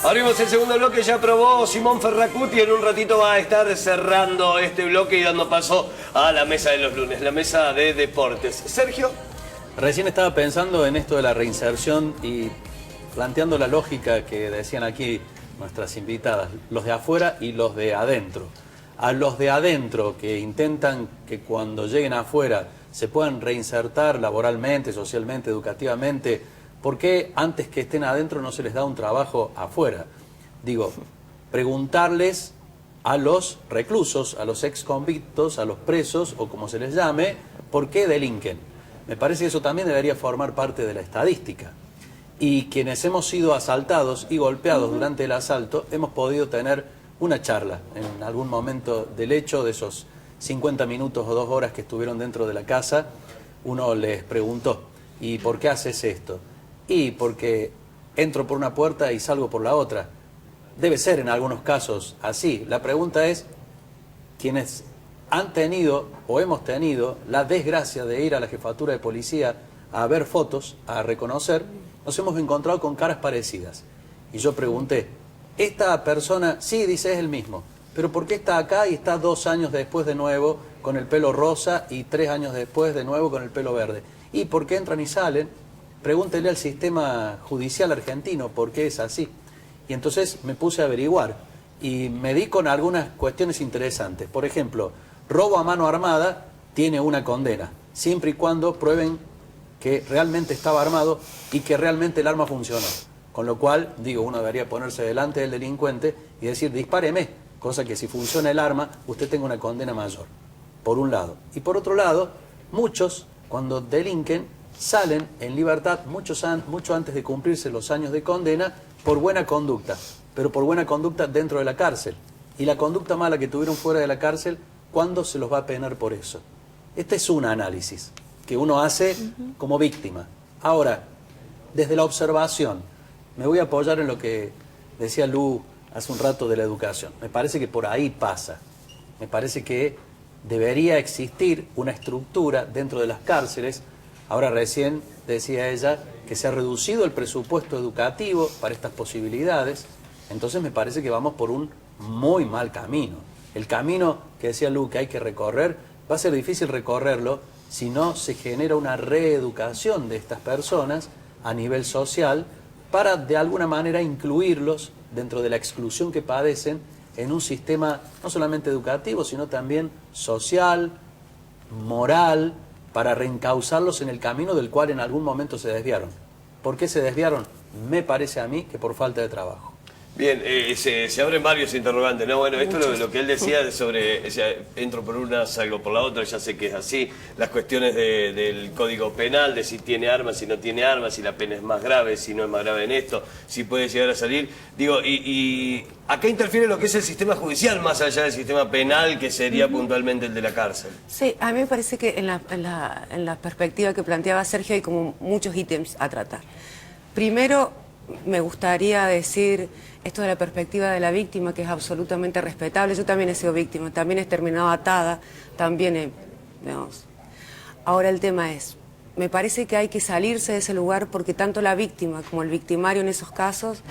Abrimos el segundo bloque, ya aprobó Simón Ferracuti, en un ratito va a estar cerrando este bloque y dando paso a la mesa de los lunes, la mesa de deportes. Sergio. Recién estaba pensando en esto de la reinserción y planteando la lógica que decían aquí nuestras invitadas, los de afuera y los de adentro. A los de adentro que intentan que cuando lleguen afuera se puedan reinsertar laboralmente, socialmente, educativamente, ¿por qué antes que estén adentro no se les da un trabajo afuera? Digo, preguntarles a los reclusos, a los exconvictos, a los presos o como se les llame, ¿por qué delinquen? Me parece que eso también debería formar parte de la estadística. Y quienes hemos sido asaltados y golpeados durante el asalto, hemos podido tener una charla en algún momento del hecho de esos 50 minutos o 2 horas que estuvieron dentro de la casa. Uno les preguntó, ¿y por qué haces esto? Y porque entro por una puerta y salgo por la otra. Debe ser en algunos casos así. La pregunta es, quienes han tenido o hemos tenido la desgracia de ir a la jefatura de policía a ver fotos, a reconocer, nos hemos encontrado con caras parecidas. Y yo pregunté, esta persona, sí, dice, es el mismo, pero ¿por qué está acá y está 2 años después de nuevo con el pelo rosa y 3 años después de nuevo con el pelo verde? ¿Y por qué entran y salen? Pregúntele al sistema judicial argentino por qué es así. Y entonces me puse a averiguar y me di con algunas cuestiones interesantes. Por ejemplo, robo a mano armada tiene una condena, siempre y cuando prueben que realmente estaba armado y que realmente el arma funcionó. Con lo cual, digo, uno debería ponerse delante del delincuente y decir, dispáreme, cosa que si funciona el arma, usted tenga una condena mayor, por un lado. Y por otro lado, muchos, cuando delinquen, salen en libertad mucho antes de cumplirse los años de condena por buena conducta, pero por buena conducta dentro de la cárcel. Y la conducta mala que tuvieron fuera de la cárcel, ¿cuándo se los va a penar por eso? Este es un análisis que uno hace como víctima. Ahora, desde la observación, me voy a apoyar en lo que decía Lu hace un rato de la educación. Me parece que por ahí pasa. Me parece que debería existir una estructura dentro de las cárceles. Ahora recién decía ella que se ha reducido el presupuesto educativo para estas posibilidades. Entonces me parece que vamos por un muy mal camino. El camino que decía Lu que hay que recorrer, va a ser difícil recorrerlo si no se genera una reeducación de estas personas a nivel social para de alguna manera incluirlos dentro de la exclusión que padecen en un sistema no solamente educativo, sino también social, moral, para reencauzarlos en el camino del cual en algún momento se desviaron. ¿Por qué se desviaron? Me parece a mí que por falta de trabajo. Bien, se abren varios interrogantes, ¿no? Bueno, esto es lo que él decía sobre, o sea, entro por una, salgo por la otra, ya sé que es así. Las cuestiones del Código Penal, de si tiene armas, si no tiene armas, si la pena es más grave, si no es más grave en esto, si puede llegar a salir. Digo, y acá interfiere lo que es el sistema judicial, más allá del sistema penal, que sería puntualmente el de la cárcel. Sí, a mí me parece que en la perspectiva que planteaba Sergio hay como muchos ítems a tratar. Primero, me gustaría decir esto de la perspectiva de la víctima, que es absolutamente respetable. Yo también he sido víctima, también he terminado atada, también he, digamos. Ahora el tema es, me parece que hay que salirse de ese lugar porque tanto la víctima como el victimario en esos casos,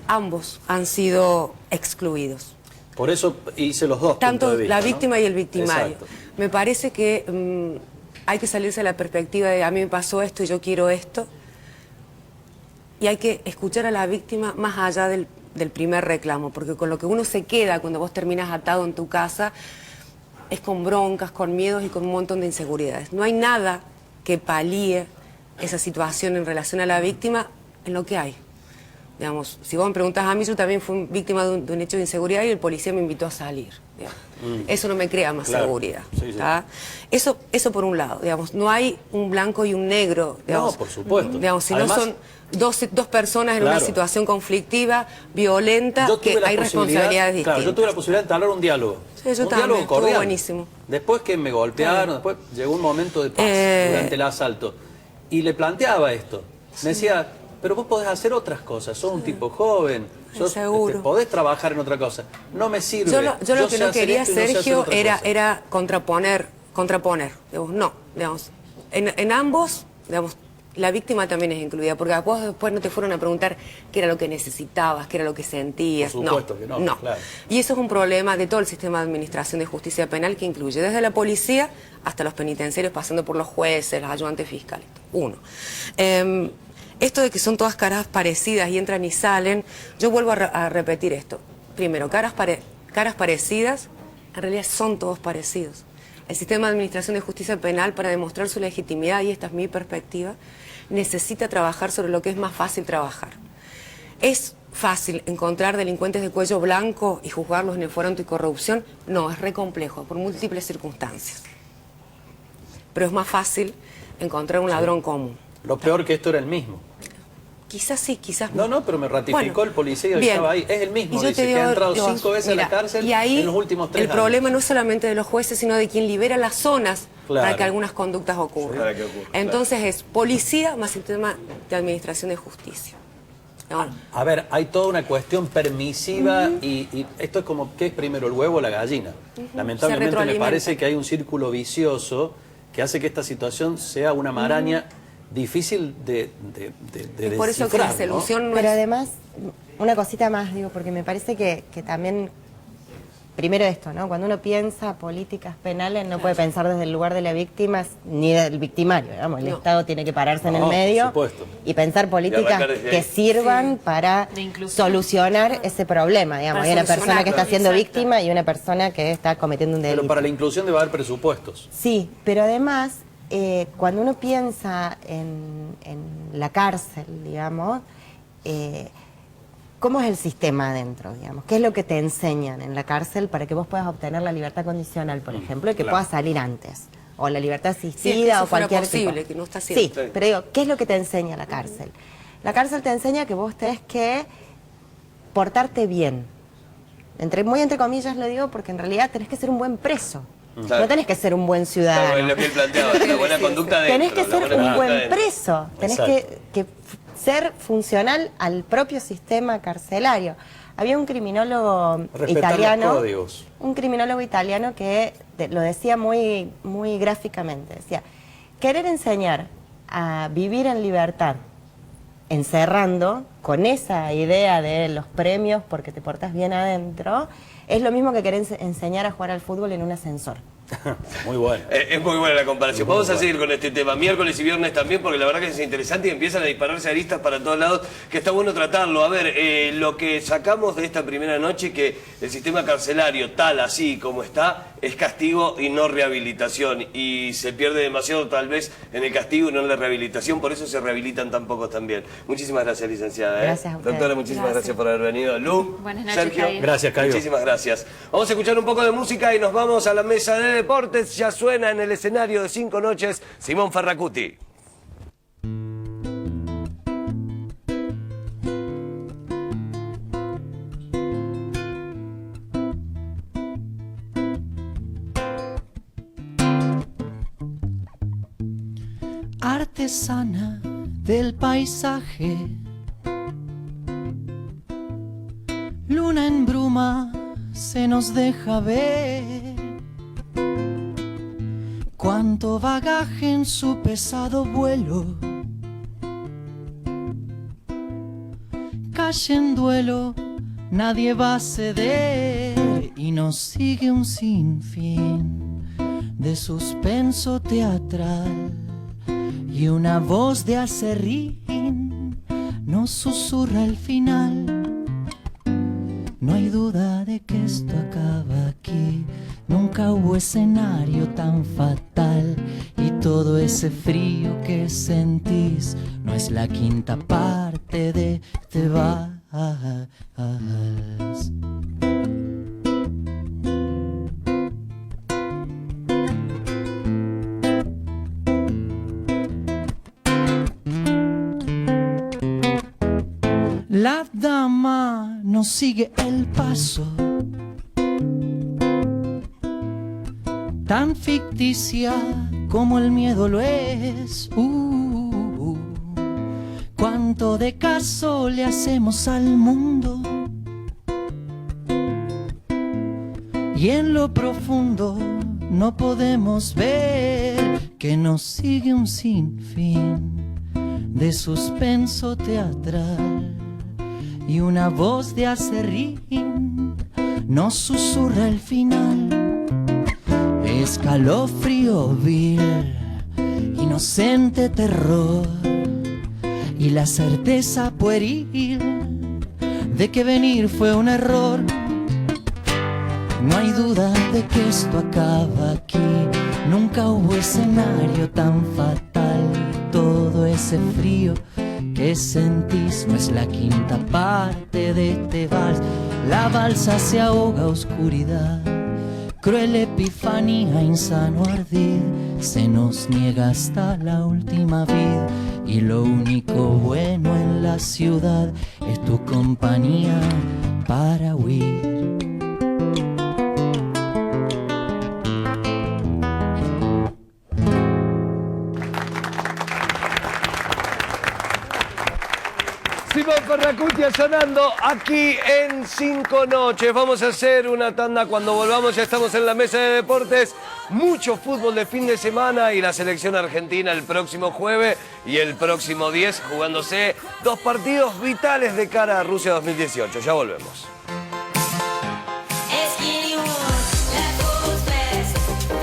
ambos han sido excluidos. Por eso hice los dos tanto puntos de vista, la víctima, ¿no? Y el victimario. Exacto. Me parece que hay que salirse de la perspectiva de a mí me pasó esto y yo quiero esto. Y hay que escuchar a la víctima más allá del primer reclamo, porque con lo que uno se queda cuando vos terminas atado en tu casa es con broncas, con miedos y con un montón de inseguridades. No hay nada que palíe esa situación en relación a la víctima en lo que hay. Digamos, si vos me preguntás a mí, yo también fui víctima de un hecho de inseguridad y el policía me invitó a salir. Eso no me crea más seguridad. Sí, sí. Eso por un lado, digamos, no hay un blanco y un negro. Digamos, no, por supuesto. Digamos, si además, no son dos personas en una situación conflictiva, violenta, que hay responsabilidades distintas. Claro, yo tuve la posibilidad de entablar un diálogo. Sí, yo un también, diálogo cordial. estuvo buenísimo. Después que me golpearon, después llegó un momento de paz durante el asalto. Y le planteaba esto. Me decía, pero vos podés hacer otras cosas, sos un tipo joven, podés trabajar en otra cosa. No me sirve. Yo lo que no quería, Sergio, era contraponer. Digamos, no, digamos, en ambos, digamos, la víctima también es incluida, porque a vos después no te fueron a preguntar qué era lo que necesitabas, qué era lo que sentías. Por supuesto que no, claro. Y eso es un problema de todo el sistema de administración de justicia penal, que incluye desde la policía hasta los penitenciarios, pasando por los jueces, los ayudantes fiscales. Uno. Esto de que son todas caras parecidas y entran y salen, yo vuelvo a repetir esto. Primero, caras parecidas, en realidad son todos parecidos. El sistema de administración de justicia penal, para demostrar su legitimidad, y esta es mi perspectiva, necesita trabajar sobre lo que es más fácil trabajar. ¿Es fácil encontrar delincuentes de cuello blanco y juzgarlos en el fuero anticorrupción? No, es re complejo, por múltiples circunstancias. Pero es más fácil encontrar un ladrón común. Lo peor que esto era el mismo. Quizás sí, quizás no. No, pero me ratificó el policía que estaba ahí. Es el mismo, y yo dice, te digo, que ha entrado 5 veces a la cárcel y ahí en los últimos 3 años. El problema no es solamente de los jueces, sino de quien libera las zonas para que algunas conductas ocurran. Para que ocurra, Entonces es policía más sistema de administración de justicia. Bueno. A ver, hay toda una cuestión permisiva y esto es como, ¿qué es primero, el huevo o la gallina? Lamentablemente me parece que hay un círculo vicioso que hace que esta situación sea una maraña difícil de es por eso que la solución no Pero es... además, una cosita más, digo, porque me parece que también, primero esto, ¿no? Cuando uno piensa políticas penales, no puede pensar desde el lugar de la víctima ni del victimario, digamos. El Estado tiene que pararse en el medio y pensar políticas que sirvan para solucionar ese problema, digamos. Hay una persona que está siendo víctima y una persona que está cometiendo un delito. Pero para la inclusión debe haber presupuestos. Sí, pero además, cuando uno piensa en la cárcel, digamos, ¿cómo es el sistema adentro, digamos? ¿Qué es lo que te enseñan en la cárcel para que vos puedas obtener la libertad condicional, por ejemplo, y que puedas salir antes? O la libertad asistida, o cualquier posible, tipo. que no está haciendo. Sí, pero digo, ¿qué es lo que te enseña la cárcel? La cárcel te enseña que vos tenés que portarte bien. Muy entre comillas lo digo porque en realidad tenés que ser un buen preso. Claro. No tenés que ser un buen ciudadano. Claro, es lo que él planteaba, la buena conducta dentro. Tenés que ser un buen preso. Tenés que ser funcional al propio sistema carcelario. Había un criminólogo italiano, que lo decía muy, muy gráficamente. Decía, querer enseñar a vivir en libertad, encerrando, con esa idea de los premios porque te portás bien adentro, es lo mismo que querer enseñar a jugar al fútbol en un ascensor. Muy bueno. Es muy buena la comparación. Vamos a seguir con este tema miércoles y viernes también, porque la verdad que es interesante y empiezan a dispararse aristas para todos lados, que está bueno tratarlo. A ver, lo que sacamos de esta primera noche, que el sistema carcelario, tal así como está, es castigo y no rehabilitación. Y se pierde demasiado tal vez en el castigo y no en la rehabilitación, por eso se rehabilitan tan pocos también. Muchísimas gracias, licenciada. Gracias a ustedes. Doctora, muchísimas gracias por haber venido. Lu, buenas noches, Sergio. Caio. Gracias, Caio. Muchísimas gracias. Vamos a escuchar un poco de música y nos vamos a la mesa de deportes. Ya suena en el escenario de 5 noches Simón Ferracuti. Artesana del paisaje, luna en bruma se nos deja ver. Cuánto bagaje en su pesado vuelo, calle en duelo, nadie va a ceder y nos sigue un sinfín de suspenso teatral y una voz de aserrín nos susurra el final. No hay duda de que esto acaba aquí. Nunca hubo escenario tan fatal y todo ese frío que sentís no es la quinta parte de te vas. La dama nos sigue el paso, tan ficticia como el miedo lo es. Cuánto de caso le hacemos al mundo y en lo profundo no podemos ver que nos sigue un sinfín de suspenso teatral y una voz de acerrín nos susurra el final. Escalofrío vil, inocente terror y la certeza pueril de que venir fue un error. No hay duda de que esto acaba aquí, nunca hubo escenario tan fatal y todo ese frío que sentís no es la quinta parte de este vals. La balsa se ahoga a oscuridad, cruel epifanía, insano ardid, se nos niega hasta la última vida y lo único bueno en la ciudad es tu compañía para huir. Simón Ferracutia sonando aquí en 5 Noches. Vamos a hacer una tanda. Cuando volvamos ya estamos en la mesa de deportes. Mucho fútbol de fin de semana y la selección argentina el próximo jueves y el próximo 10 jugándose 2 partidos vitales de cara a Rusia 2018. Ya volvemos.